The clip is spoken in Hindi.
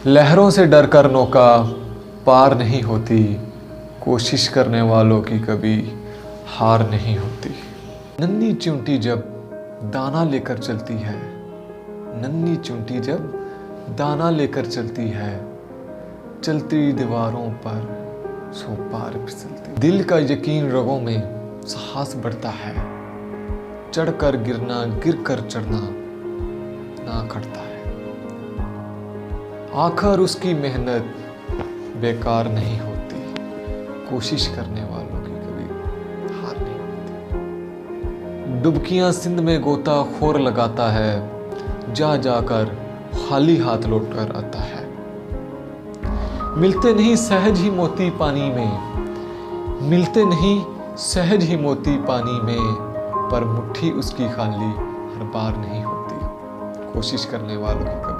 लहरों से डर कर नौका पार नहीं होती, कोशिश करने वालों की कभी हार नहीं होती। नन्ही चिंटी जब दाना लेकर चलती है, नन्ही चिंटी जब दाना लेकर चलती है, चलती दीवारों पर सो पार फिसलती। दिल का यकीन रगों में साहस बढ़ता है, चढ़कर गिरना गिर कर चढ़ना ना करता है। आखिर उसकी मेहनत बेकार नहीं होती, कोशिश करने वालों की कभी हार नहीं होती। डुबकियां सिंध में गोताखोर लगाता है, जा जाकर खाली हाथ लौट कर आता है। मिलते नहीं सहज ही मोती पानी में, मिलते नहीं सहज ही मोती पानी में, पर मुट्ठी उसकी खाली हर बार नहीं होती, कोशिश करने वालों की